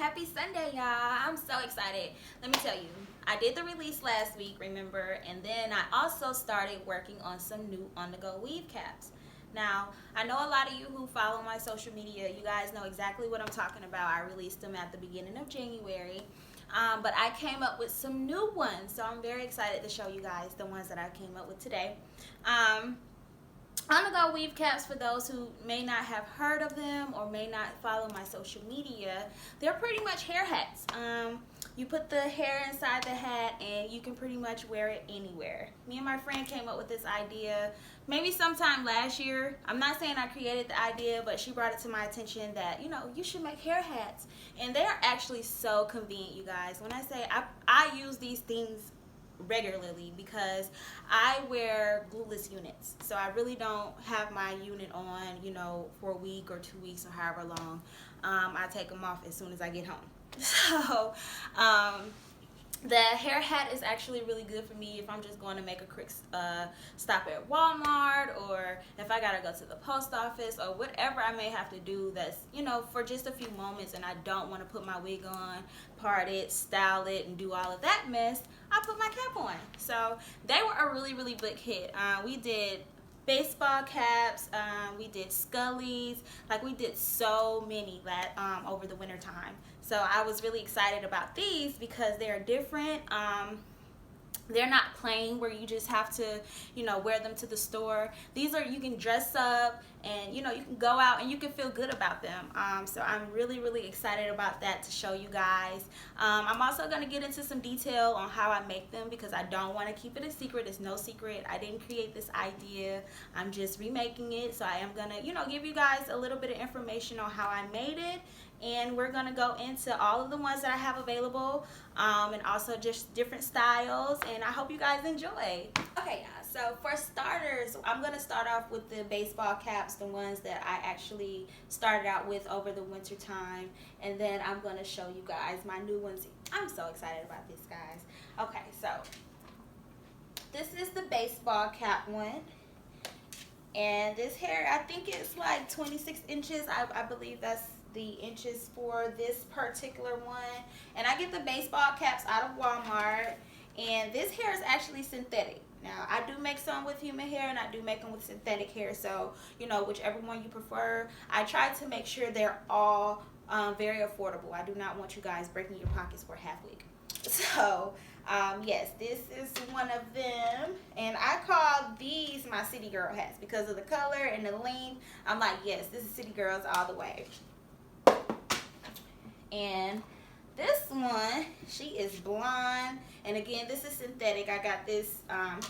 Happy Sunday, y'all. I'm so excited. Let me tell you, I did the release last week, remember, and then I also started working on some new on-the-go weave caps. Now, I know a lot of you who follow my social media, you guys know exactly what I'm talking about. I released them at the beginning of January, but I came up with some new ones, so I'm very excited to show you guys the ones that I came up with today. On-the-go weave caps, for those who may not have heard of them or may not follow my social media, they're pretty much hair hats. You put the hair inside the hat and you can pretty much wear it anywhere. Me and my friend came up with this idea maybe sometime last year. I'm not saying I created the idea, but she brought it to my attention that, you should make hair hats. And they are actually so convenient, you guys. When I say I use these things regularly because I wear glueless units, so I really don't have my unit on for a week or 2 weeks or however long. I take them off as soon as I get home. So the hair hat is actually really good for me if I'm just going to make a quick stop at Walmart, or if I gotta go to the post office, or whatever I may have to do that's for just a few moments, and I don't want to put my wig on, part it, style it, and do all of that mess. I put my cap on. So they were a really big hit. We did baseball caps, we did Scullies, like we did so many that over the winter time. So I was really excited about these because they're different. They're not plain where you just have to wear them to the store. These are, you can dress up and you can go out and you can feel good about them. So I'm really excited about that to show you guys. I'm also going to get into some detail on how I make them because I don't want to keep it a secret. It's no secret. I didn't create this idea. I'm just remaking it. So I am going to give you guys a little bit of information on how I made it. And we're going to go into all of the ones that I have available, and also just different styles, and I hope you guys enjoy. Okay, so for starters, I'm going to start off with the baseball caps, the ones that I actually started out with over the winter time, and then I'm going to show you guys my new ones. I'm so excited about this, guys. Okay, so this is the baseball cap one. And this hair, I think it's like 26 inches. I believe that's the inches for this particular one. And I get the baseball caps out of Walmart. And this hair is actually synthetic. Now, I do make some with human hair and I do make them with synthetic hair. So, whichever one you prefer. I try to make sure they're all very affordable. I do not want you guys breaking your pockets for a half wig. So, yes, this is one of them, and I call these my city girl hats because of the color and the length. I'm like, yes, this is city girls all the way. And this one, she is blonde, and again, this is synthetic. I got this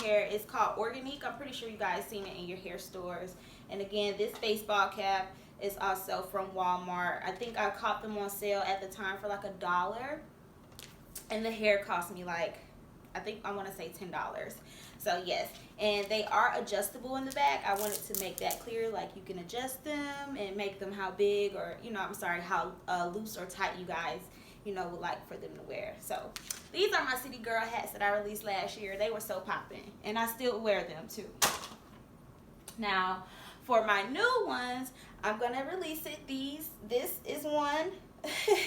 hair. It's called Organique. I'm pretty sure you guys seen it in your hair stores. And again, this baseball cap is also from Walmart. I think I caught them on sale at the time for like $1. And the hair cost me like, I want to say $10. So yes, and they are adjustable in the back. I wanted to make that clear, like you can adjust them and make them how big or, how loose or tight you guys, would like for them to wear. So these are my city girl hats that I released last year. They were so popping and I still wear them too. Now, for my new ones, I'm going to release it. This is one.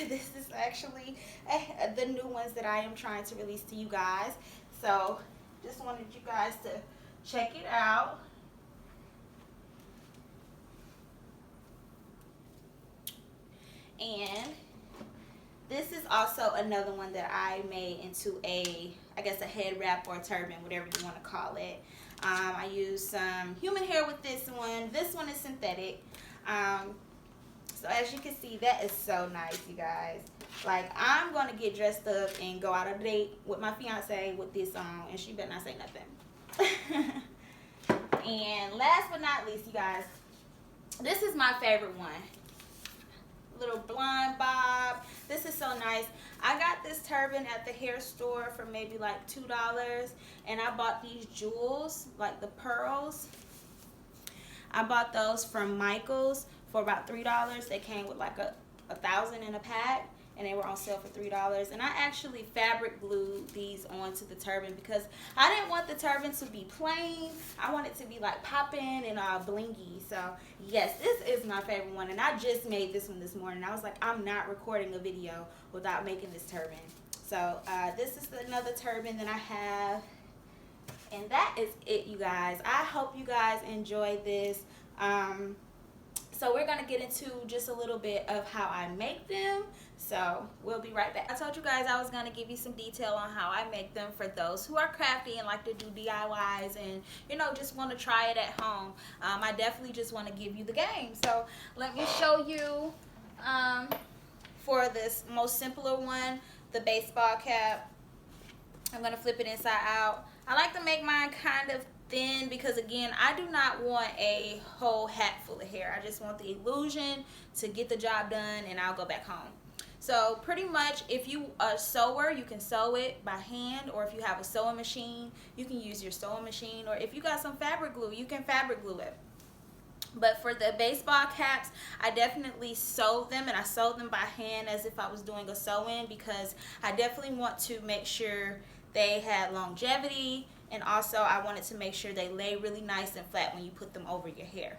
This is actually the new ones that I am trying to release to you guys. So just wanted you guys to check it out. And this is also another one that I made into a head wrap or a turban, whatever you want to call it. I used some human hair with this one. This one is synthetic. So as you can see, that is so nice, you guys. Like, I'm going to get dressed up and go out on a date with my fiance with this on, and she better not say nothing. And last but not least, you guys, this is my favorite one. Little blonde bob. This is so nice. I got this turban at the hair store for maybe like $2, and I bought these jewels, like the pearls. I bought those from Michael's for about $3. They came with like a 1,000 in a pack, and they were on sale for $3. And I actually fabric glued these onto the turban because I didn't want the turban to be plain. I want it to be like popping and blingy. So yes, this is my favorite one, and I just made this one this morning. I was like, I'm not recording a video without making this turban. So this is another turban that I have, and that is it, you guys. I hope you guys enjoy this. So we're gonna get into just a little bit of how I make them. So we'll be right back. I told you guys I was gonna give you some detail on how I make them for those who are crafty and like to do DIYs and, you know, just want to try it at home. I definitely just want to give you the game. So let me show you for this most simpler one, the baseball cap. I'm gonna flip it inside out. I like to make mine kind of thin because, again, I do not want a whole hat full of hair. I just want the illusion to get the job done, and I'll go back home. So pretty much, if you are a sewer, you can sew it by hand, or if you have a sewing machine, you can use your sewing machine, or if you got some fabric glue, you can fabric glue it. But for the baseball caps, I definitely sewed them, and I sewed them by hand as if I was doing a sew-in, because I definitely want to make sure they had longevity, and also I wanted to make sure they lay really nice and flat when you put them over your hair.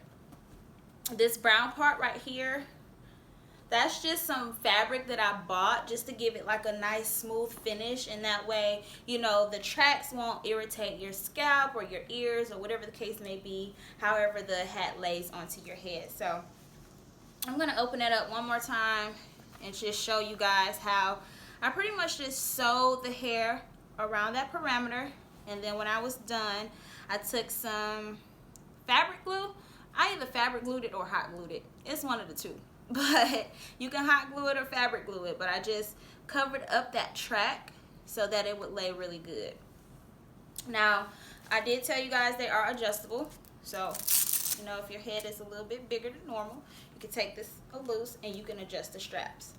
This brown part right here, that's just some fabric that I bought just to give it like a nice smooth finish, and that way, you know, the tracks won't irritate your scalp or your ears or whatever the case may be, however the hat lays onto your head. So I'm going to open it up one more time and just show you guys how I pretty much just sewed the hair around that parameter, and then when I was done, I took some fabric glue. I either fabric glued it or hot glued it. It's one of the two. But you can hot glue it or fabric glue it, but I just covered up that track so that it would lay really good. Now, I did tell you guys they are adjustable, so you know, if your head is a little bit bigger than normal, you can take this loose and you can adjust the straps.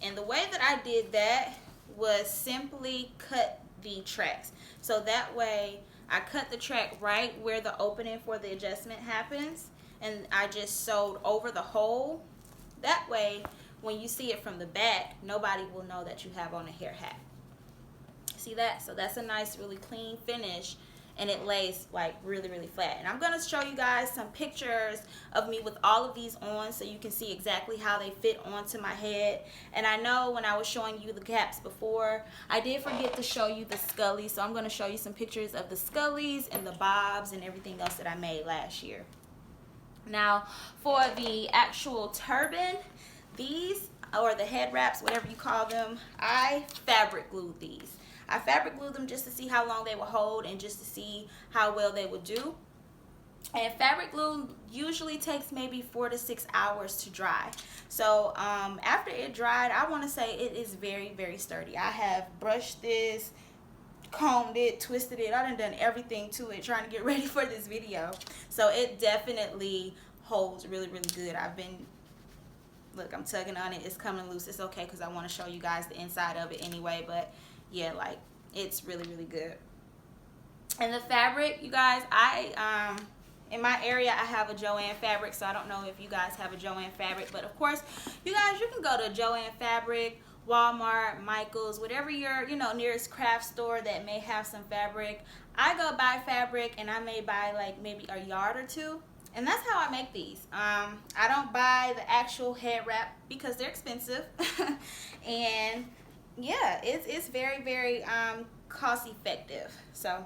And the way that I did that was simply cut the tracks. So that way I cut the track right where the opening for the adjustment happens, and I just sewed over the hole. That way when you see it from the back, nobody will know that you have on a hair hat. See that? So that's a nice, really clean finish, and it lays like really, really flat. And I'm going to show you guys some pictures of me with all of these on so you can see exactly how they fit onto my head. And I know when I was showing you the caps before, I did forget to show you the scullies, so I'm going to show you some pictures of the scullies and the bobs and everything else that I made last year. Now, for the actual turban, these, or the head wraps, whatever you call them, I fabric glued these. I fabric glued them just to see how long they would hold and just to see how well they would do. And fabric glue usually takes maybe 4 to 6 hours to dry. So after it dried, I want to say it is very, very sturdy. I have brushed this, combed it, twisted it. I done everything to it trying to get ready for this video. So it definitely holds really, really good. Look, I'm tugging on it. It's coming loose. It's okay because I want to show you guys the inside of it anyway. But yeah, like, it's really, really good. And the fabric, you guys, in my area, I have a Joann fabric, so I don't know if you guys have a Joann fabric. But of course, you guys, you can go to Joann fabric, Walmart, Michael's, whatever your, you know, nearest craft store that may have some fabric. I go buy fabric, and I may buy like maybe a yard or two, and that's how I make these. I don't buy the actual head wrap because they're expensive. And yeah, it's very, very cost effective. So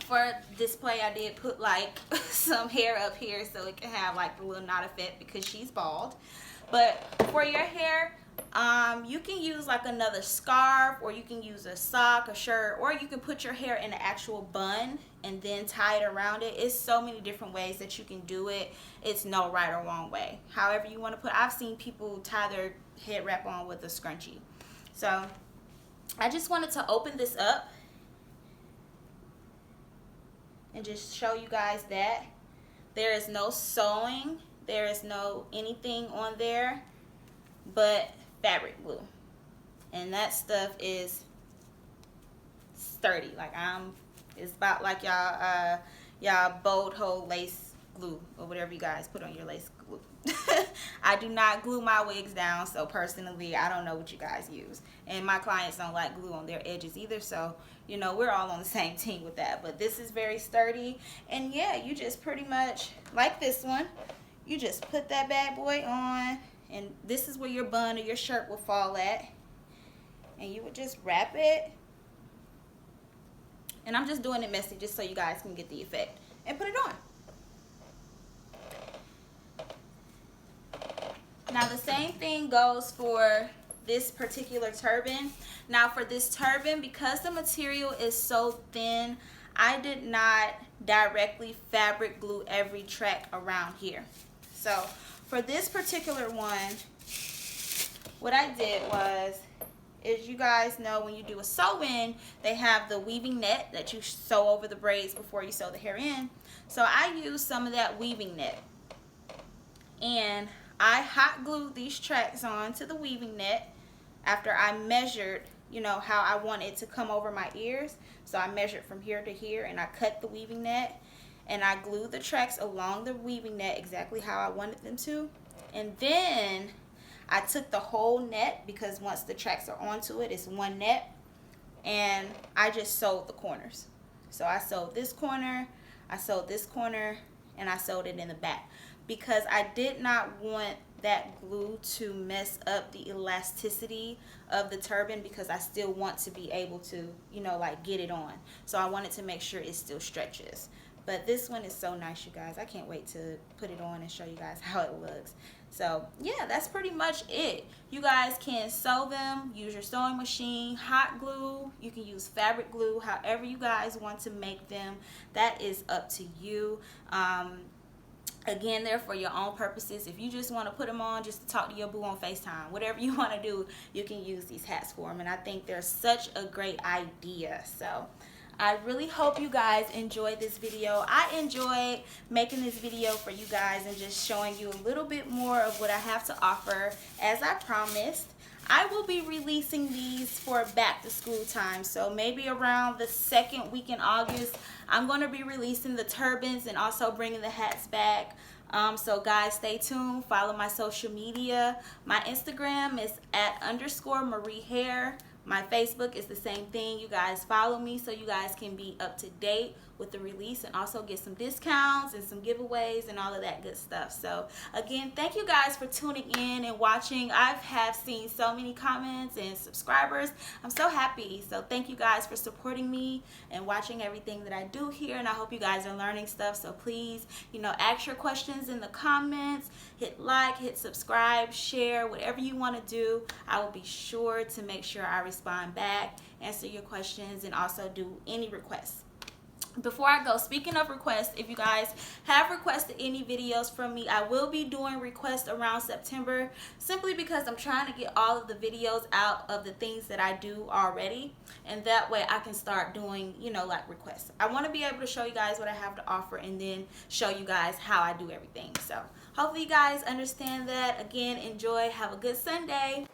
for display, I did put like some hair up here so it can have like the little knot effect because she's bald. But for your hair, you can use like another scarf, or you can use a sock, a shirt, or you can put your hair in an actual bun and then tie it around it. It's so many different ways that you can do it. It's no right or wrong way. However you want to put, I've seen people tie their head wrap on with a scrunchie. So I just wanted to open this up and just show you guys that there is no sewing, there is no anything on there but fabric glue, and that stuff is sturdy. Like, it's about like y'all bold hole lace glue or whatever you guys put on your lace glue. I do not glue my wigs down, so personally, I don't know what you guys use. And my clients don't like glue on their edges either, so, you know, we're all on the same team with that. But this is very sturdy. And yeah, you just pretty much, like this one, you just put that bad boy on, and this is where your bun or your shirt will fall at. And you would just wrap it. And I'm just doing it messy just so you guys can get the effect. And put it on. Now the same thing goes for this particular turban. Now for this turban, because the material is so thin, I did not directly fabric glue every track around here. So for this particular one, what I did was, as you guys know, when you do a sew-in, they have the weaving net that you sew over the braids before you sew the hair in. So I used some of that weaving net. And I hot glued these tracks onto the weaving net after I measured, you know, how I want it to come over my ears. So I measured from here to here, and I cut the weaving net, and I glued the tracks along the weaving net exactly how I wanted them to. And then I took the whole net, because once the tracks are onto it, it's one net, and I just sewed the corners. So I sewed this corner, I sewed this corner, and I sewed it in the back, because I did not want that glue to mess up the elasticity of the turban, because I still want to be able to, you know, like get it on. So I wanted to make sure it still stretches. But this one is so nice, you guys. I can't wait to put it on and show you guys how it looks. So yeah, that's pretty much it. You guys can sew them, use your sewing machine, hot glue, you can use fabric glue, however you guys want to make them. That is up to you. Again, they're for your own purposes. If you just want to put them on just to talk to your boo on FaceTime, whatever you want to do, you can use these hats for them. And I think they're such a great idea. So I really hope you guys enjoyed this video. I enjoyed making this video for you guys and just showing you a little bit more of what I have to offer. As I promised, I will be releasing these for back to school time. So maybe around the second week in August, I'm going to be releasing the turbans and also bringing the hats back. So guys, stay tuned. Follow my social media. My Instagram is @_MarieHair. My Facebook is the same thing. You guys follow me so you guys can be up to date with the release and also get some discounts and some giveaways and all of that good stuff. So again, thank you guys for tuning in and watching. I have seen so many comments and subscribers. I'm so happy. So thank you guys for supporting me and watching everything that I do here. And I hope you guys are learning stuff. So please, you know, ask your questions in the comments. Hit like, hit subscribe, share, whatever you want to do. I will be sure to make sure I respond back, answer your questions, and also do any requests. Before I go, speaking of requests, if you guys have requested any videos from me, I will be doing requests around September, simply because I'm trying to get all of the videos out of the things that I do already, and that way I can start doing, you know, like requests. I want to be able to show you guys what I have to offer and then show you guys how I do everything. So hopefully you guys understand that. Again, enjoy, have a good Sunday.